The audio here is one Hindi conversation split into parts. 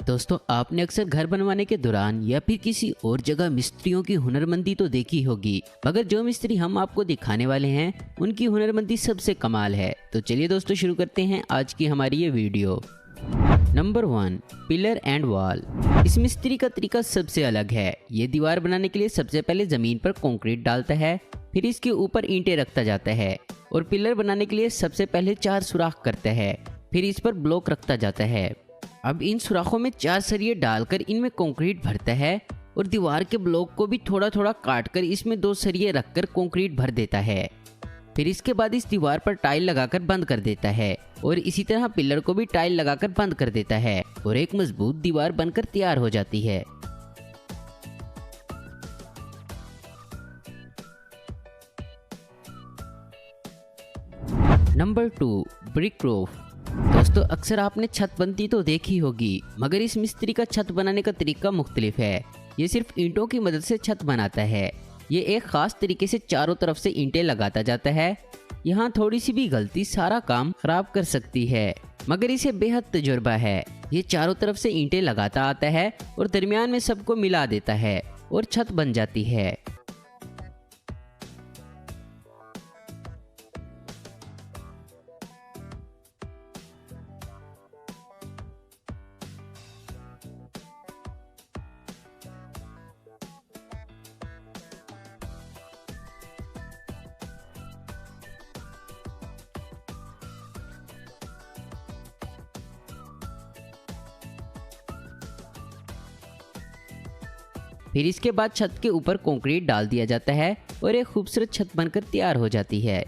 दोस्तों, आपने अक्सर घर बनवाने के दौरान या फिर किसी और जगह मिस्त्रियों की हुनरमंदी तो देखी होगी, मगर जो मिस्त्री हम आपको दिखाने वाले हैं उनकी हुनरमंदी सबसे कमाल है। तो चलिए दोस्तों, शुरू करते हैं आज की हमारी ये video. Number 1, pillar and wall. इस मिस्त्री का तरीका सबसे अलग है। ये दीवार बनाने के लिए सबसे पहले जमीन पर कंक्रीट डालता है, फिर इसके ऊपर ईंटें रखता जाता है और पिलर बनाने के लिए सबसे पहले 4 सुराख करता है, फिर इस पर ब्लॉक रखता जाता है। अब इन सुराखों में 4 सरिये डालकर इनमें कंक्रीट भरता है और दीवार के ब्लॉक को भी थोड़ा थोड़ा काट कर इसमें 2 सरिये रखकर कंक्रीट भर देता है। फिर इसके बाद इस दीवार पर टाइल लगाकर बंद कर देता है और इसी तरह पिलर को भी टाइल लगाकर बंद कर देता है और एक मजबूत दीवार बनकर तैयार हो जाती है। Number 2, brick roof. दोस्तों, अक्सर आपने छत बनती तो देखी होगी, मगर इस मिस्त्री का छत बनाने का तरीका मुख्तलिफ है। ये सिर्फ ईंटों की मदद से छत बनाता है। ये एक खास तरीके से चारों तरफ से ईंटें लगाता जाता है। यहाँ थोड़ी सी भी गलती सारा काम खराब कर सकती है, मगर इसे बेहद तजुर्बा है। ये चारों तरफ से ईंटें लगाता आता है और दरमियान में सबको मिला देता है और छत बन जाती है। फिर इसके बाद छत के ऊपर कंक्रीट डाल दिया जाता है और एक खूबसूरत छत बनकर तैयार हो जाती है।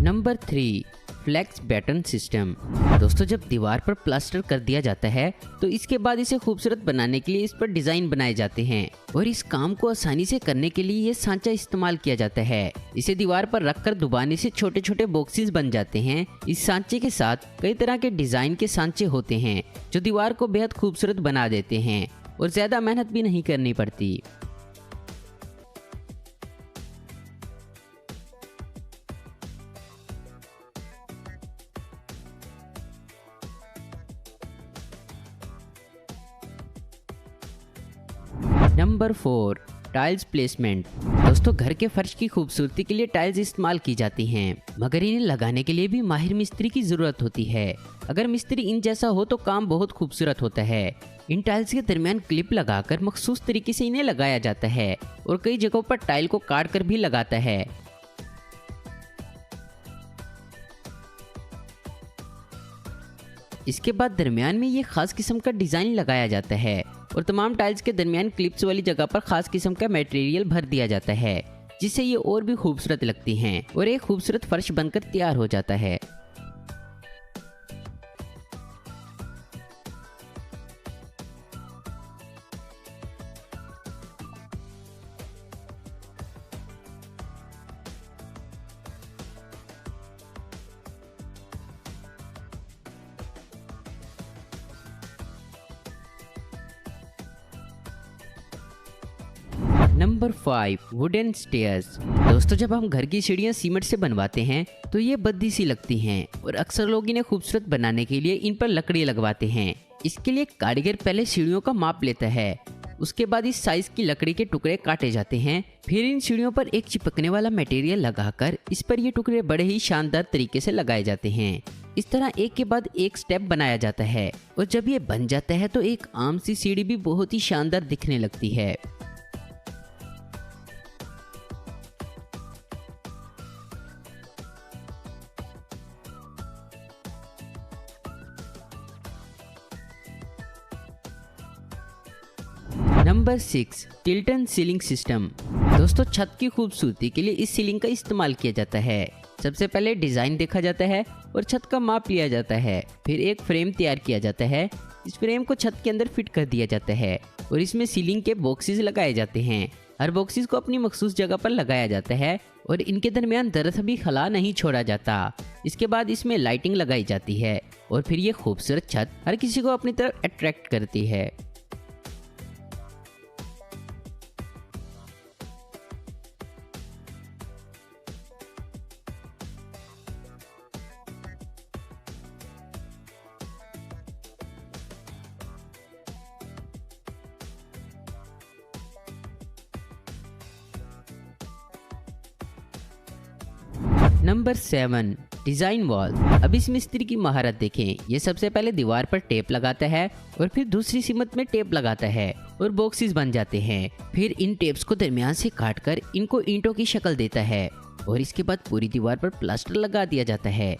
Number 3, flex batten system. दोस्तों, जब दीवार पर प्लास्टर कर दिया जाता है तो इसके बाद इसे खूबसूरत बनाने के लिए इस पर डिजाइन बनाए जाते हैं और इस काम को आसानी से करने के लिए ये सांचा इस्तेमाल किया जाता है। इसे दीवार पर रखकर दबाने से छोटे छोटे बॉक्सेस बन जाते हैं। इस सांचे के साथ कई तरह के डिजाइन के सांचे होते हैं जो दीवार को बेहद खूबसूरत बना देते हैं और ज्यादा मेहनत भी नहीं करनी पड़ती। Number 4, tiles placement. दोस्तों, घर के फर्श की खूबसूरती के लिए टाइल्स इस्तेमाल की जाती हैं, मगर इन्हें लगाने के लिए भी माहिर मिस्त्री की जरूरत होती है। अगर मिस्त्री इन जैसा हो तो काम बहुत खूबसूरत होता है। इन टाइल्स के दरमियान क्लिप लगाकर मखसूस तरीके से इन्हें लगाया जाता है और कई जगहों पर टाइल को काट कर भी लगाता है। इसके बाद दरमियान में ये खास किस्म का डिजाइन लगाया जाता है और तमाम टाइल्स के दरमियान क्लिप्स वाली जगह पर खास किस्म का मटेरियल भर दिया जाता है, जिससे ये और भी खूबसूरत लगती हैं और एक खूबसूरत फर्श बनकर तैयार हो जाता है। Number 5, wooden stairs. दोस्तों, जब हम घर की सीढ़ियाँ सीमेंट से बनवाते हैं तो ये बद्दी सी लगती हैं और अक्सर लोग इन्हें खूबसूरत बनाने के लिए इन पर लकड़ी लगवाते हैं। इसके लिए कारीगर पहले सीढ़ियों का माप लेता है, उसके बाद इस साइज की लकड़ी के टुकड़े काटे जाते हैं। फिर इन सीढ़ियों पर एक चिपकने वाला मटेरियल लगाकर इस पर ये टुकड़े बड़े ही शानदार तरीके से लगाए जाते हैं। इस तरह एक के बाद एक स्टेप बनाया जाता है और जब ये बन जाता है तो एक आम सी सीढ़ी भी बहुत ही शानदार दिखने लगती है। नंबर 6, टिल्टन सीलिंग सिस्टम। दोस्तों, छत की खूबसूरती के लिए इस सीलिंग का इस्तेमाल किया जाता है। सबसे पहले डिजाइन देखा जाता है और छत का माप लिया जाता है, फिर एक फ्रेम तैयार किया जाता है। इस फ्रेम को छत के अंदर फिट कर दिया जाता है और इसमें सीलिंग के बॉक्सेस लगाए जाते हैं। हर बॉक्सेस को अपनी मखसूस जगह पर लगाया जाता है और इनके दरमियान दरअसल भी खला नहीं छोड़ा जाता। इसके बाद इसमें लाइटिंग लगाई जाती है और फिर ये खूबसूरत छत हर किसी को अपनी तरफ अट्रैक्ट करती है। Number 7, design wall. अब इस मिस्त्री की महारत देखें। ये सबसे पहले दीवार पर टेप लगाता है और फिर दूसरी सीमत में टेप लगाता है और बॉक्सेस बन जाते हैं। फिर इन टेप्स को दरमियान से काटकर इनको ईंटों की शक्ल देता है और इसके बाद पूरी दीवार पर प्लास्टर लगा दिया जाता है।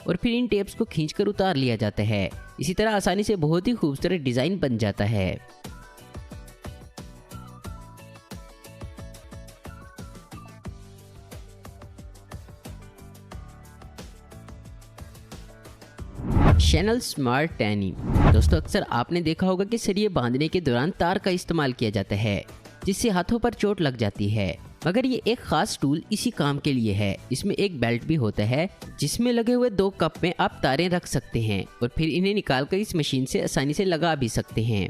और फिर इन टेप्स को खींचकर उतार लिया जाता है। इसी तरह आसानी से बहुत ही खूबसूरत डिजाइन बन जाता है। Channel smart tanning. दोस्तों अक्सर आपने देखा होगा कि सरिये बांधने के दौरान तार का इस्तेमाल किया जाता है जिससे हाथों पर चोट लग जाती है, मगर ये एक खास टूल इसी काम के लिए है। इसमें एक बेल्ट भी होता है जिसमें लगे हुए 2 कप में आप तारें रख सकते हैं और फिर इन्हें निकालकर इस मशीन से आसानी से लगा भी सकते हैं।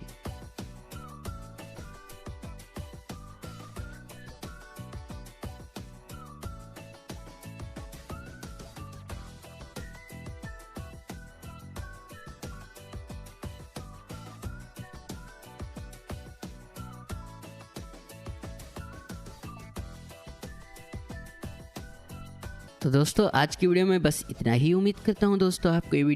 तो दोस्तों आज की वीडियो में बस इतना ही। उम्मीद करता हूँ दोस्तों आपको ये वीडियो